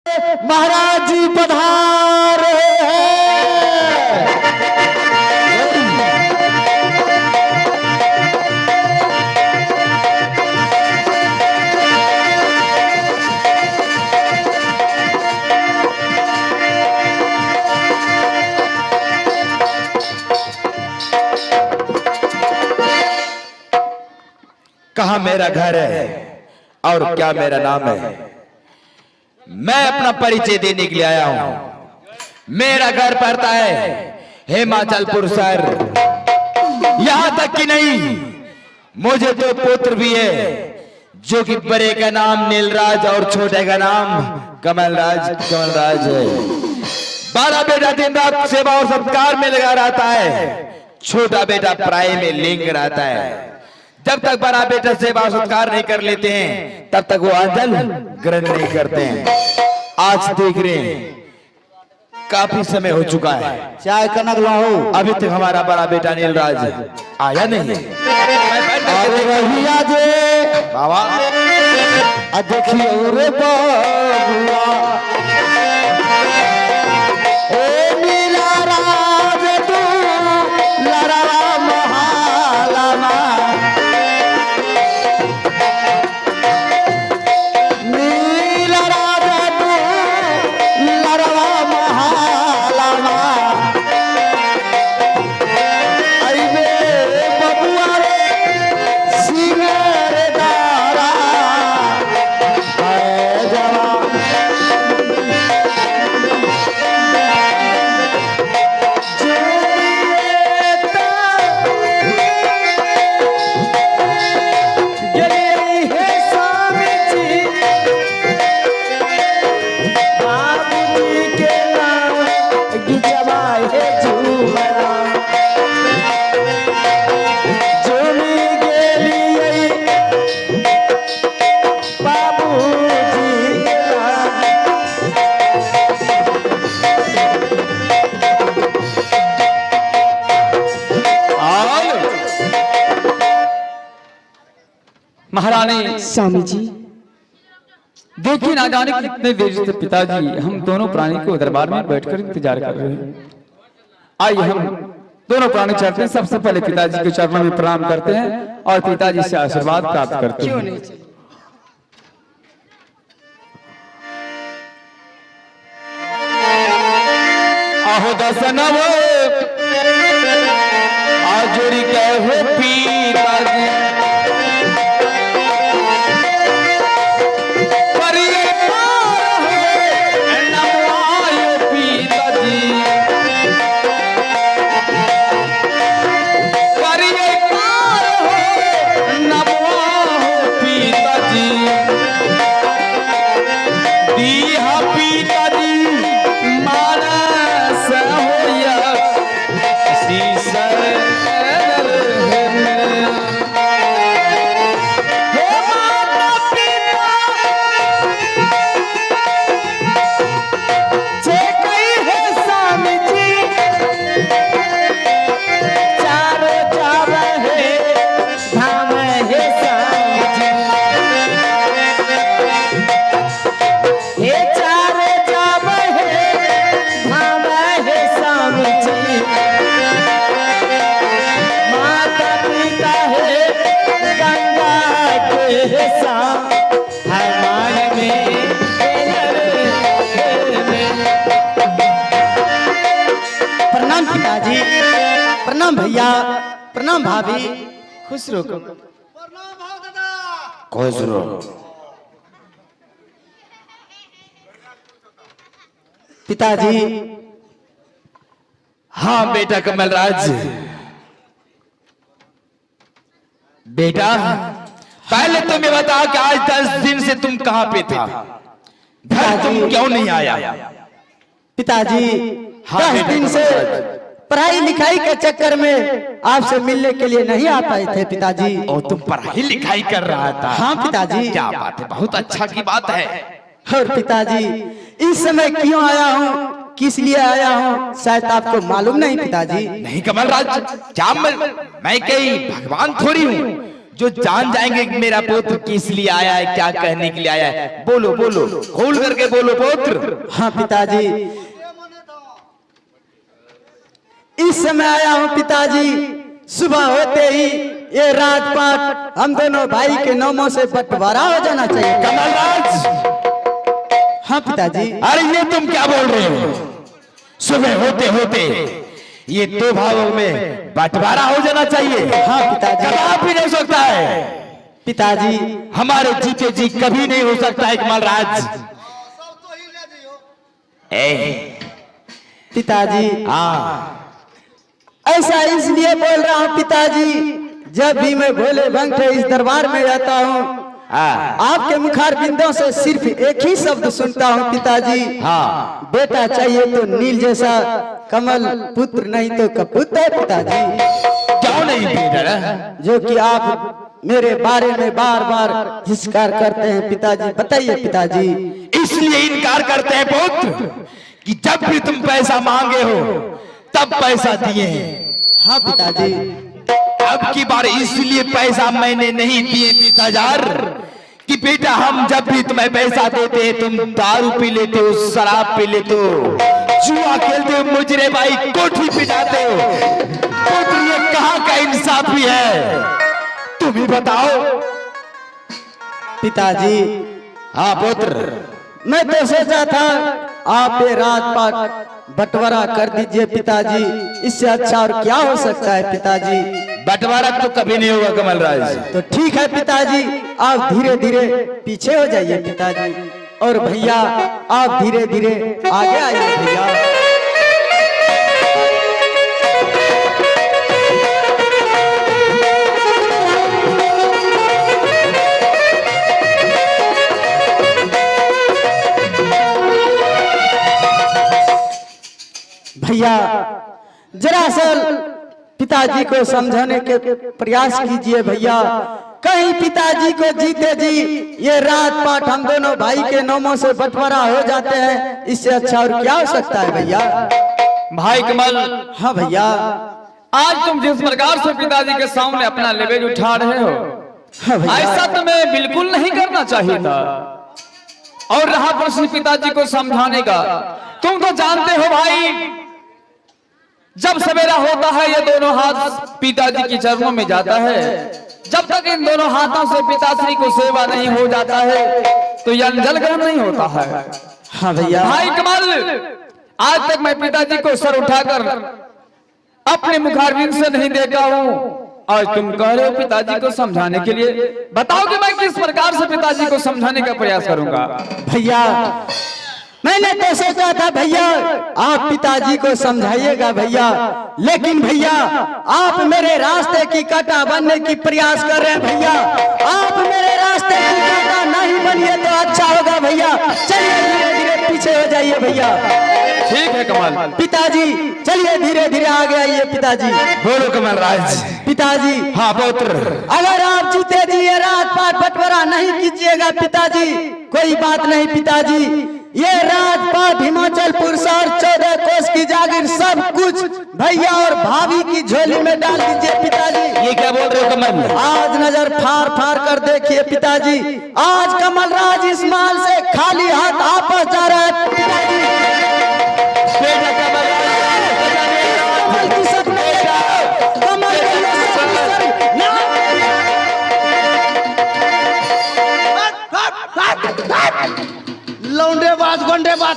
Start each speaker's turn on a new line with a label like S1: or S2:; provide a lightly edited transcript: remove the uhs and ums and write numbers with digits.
S1: महाराज जी पधार रहे हैं।
S2: कहाँ मेरा घर है और क्या मेरा नाम है? मैं अपना परिचय देने के लिए आया हूं। मेरा घर पड़ता है हिमाचलपुर शहर। यहां तक कि नहीं, मुझे दो पुत्र भी है, जो कि बड़े का नाम नीलराज और छोटे का नाम कमलराज है। बड़ा बेटा दिन रात सेवा और सत्कार में लगा रहता है, छोटा बेटा पढ़ाई में लिंग रहता है। जब तक बड़ा बेटा सेवा सत्कार नहीं कर लेते हैं, तब तक वो अंजल ग्रहण नहीं करते हैं। आज देख रहे हैं, काफी समय हो चुका है,
S1: चाय कनक लाओ।
S2: अभी तक हमारा बड़ा बेटा नीलराज आया नहीं।
S1: अरे रहिया जे
S2: बाबा
S1: देखियो रे बबुआ, ए नीला राज तू लड़वा महालामा, नीला राज तू लड़वा महालामा, अइबे बबुआ रे सिंगर दारा है जवान।
S3: महारानी
S4: स्वामी जी,
S3: देखिए ना जाने कितने देर से पिताजी हम दोनों प्राणी को दरबार में बैठकर इंतजार कर रहे हैं। आइए हम दोनों प्राणी चलते हैं। सबसे पहले पिताजी के चरणों में प्रणाम करते हैं और पिताजी से आशीर्वाद प्राप्त करते हैं।
S2: आहो दसनव आजुरी कहो पिताजी, परिये पार हो नमवायो पिताजी, परिये पार हो नमवायो पिताजी, दीहा पिताजी मानस होया सीसर
S1: प्रणाम भैया, प्रणाम भाभी, खुश रहो।
S2: खुश रहो।
S1: पिताजी।
S2: हाँ बेटा कमलराज, बेटा पहले तुम्हें बता कि आज 10 दिन से तुम कहाँ पे थे? घर तुम क्यों नहीं आया?
S1: पिताजी, 10 दिन से पढ़ाई लिखाई के चक्कर में आपसे मिलने के लिए नहीं आ पाए थे पिताजी।
S2: और तुम पढ़ाई लिखाई कर रहा था?
S1: हाँ पिताजी।
S2: क्या बात है, बहुत अच्छा की बात है।
S1: और पिताजी, इस समय क्यों आया हूँ, किस लिए आया हूँ, शायद आपको मालूम नहीं पिताजी।
S2: नहीं कमलराज, क्या मैं कहीं भगवान थोड़ी हूँ जो जान जाएंगे कि मेरा पुत्र किस लिए आया है, क्या कहने के लिए आया है। बोलो बोलो, खोल करके बोलो पुत्र।
S1: हाँ पिताजी, इस समय आया हूँ पिताजी। सुबह होते ही ये राजपाट हम दोनों भाई के नामों से बंटवारा हो जाना चाहिए।
S2: कमलराज,
S1: हाँ पिताजी।
S2: अरे ये तुम क्या बोल रहे हो? सुबह होते होते ये दो भावों में बंटवारा हो जाना चाहिए।
S1: हाँ पिताजी।
S2: कभी नहीं हो सकता है
S1: पिताजी,
S2: हमारे जीते जी कभी नहीं हो सकता है कमलराज।
S1: पिताजी
S2: हाँ,
S1: ऐसा इसलिए बोल रहा हूँ पिताजी, जब भी मैं भोले भंगठे इस दरबार में रहता हूँ आपके मुखार बिंदों से सिर्फ एक ही शब्द सुनता हूँ पिताजी।
S2: हाँ,
S1: बेटा चाहिए तो नील जैसा कमल, पुत्र नहीं तो कपूत है पिताजी।
S2: क्यों नहीं बेटा?
S1: जो कि आप मेरे बारे में बार बार जिस्कार करते हैं पिताजी, बताइए पिताजी।
S2: इसलिए इनकार करते हैं पुत्र कि जब भी तुम पैसा मांगे हो तब पैसा दिए हैं।
S1: हाँ पिताजी।
S2: अब की बार इसलिए पैसा मैंने नहीं दिए 20,000 कि बेटा हम जब भी तुम्हें पैसा देते हैं तुम दारू पी लेते हो, शराब पी लेते हो, जुआ खेलते हो, मुजरे भाई कोठी पिटाते हो। पुत्र ये कहाँ का इंसाफी है, तुम ही बताओ।
S1: पिताजी
S2: हाँ पुत्र,
S1: मैं तो सोचा था आप ये राजपाट बंटवारा कर दीजिए पिताजी, इससे अच्छा और क्या हो सकता है पिताजी।
S2: बंटवारा तो कभी नहीं होगा कमलराज।
S1: तो ठीक है पिताजी, आप धीरे धीरे पीछे हो जाइए पिताजी, और भैया आप धीरे धीरे आगे आइए भैया। भैया जरा सा पिताजी को समझाने के प्रयास कीजिए भैया। कहीं पिताजी को जीते जी ये राजपाट हम दोनों भाई के नामों से बंटवारा हो जाते हैं, इससे अच्छा और क्या हो सकता है भैया।
S3: भाई कमल,
S1: हाँ भैया।
S3: आज तुम जिस प्रकार से पिताजी के सामने अपना लेवेज उठा रहे हो,
S1: हाँ भैया।
S3: ऐसा तुम्हें बिल्कुल नहीं करना चाहिए था। और रहा प्रश्न पिताजी को समझाने का, तुम तो जानते हो भाई, जब सवेरा होता है ये दोनों हाथ पिताजी के चरणों में जाता है। जब तक इन दोनों हाथों से पिताश्री को सेवा नहीं हो जाता है तो यह जल ग्रहण नहीं होता है।
S1: हाँ भैया।
S3: भाई कमल, आज तक मैं पिताजी को सर उठाकर अपने मुखारबिंद से नहीं देखा हूँ। आज तुम कह रहे हो पिताजी को समझाने के लिए, बताओ कि मैं किस प्रकार से पिताजी को समझाने का प्रयास करूंगा।
S1: भैया मैंने तो सोचा था भैया आप पिताजी को समझाइएगा भैया, लेकिन भैया आप मेरे रास्ते की कांटा बनने की प्रयास कर रहे हैं भैया। आप मेरे रास्ते की कांटा नहीं बनिए तो अच्छा होगा भैया। चलिए धीरे धीरे पीछे हो जाइए भैया।
S3: ठीक है कमल।
S1: पिताजी चलिए धीरे धीरे आगे आइए पिताजी।
S2: बोलो कमलराज।
S1: पिताजी
S2: हाँ पुत्र,
S1: अगर आप जीते जी ये राजपाट बंटवारा नहीं कीजिएगा पिताजी, कोई बात नहीं पिताजी। ये राजपाट हिमाचलपुर शहर 14 कोस की जागीर सब कुछ भैया और भाभी की झोली में डाल दीजिए पिताजी।
S2: ये क्या बोल रहे हो कमल?
S1: आज नजर फाड़ फाड़ कर देखिए पिताजी, आज कमलराज इस माल से खाली हाथ वापस जा रहा है पिताजी।
S2: बेटा
S4: लौंडेबाज गोंडेबाज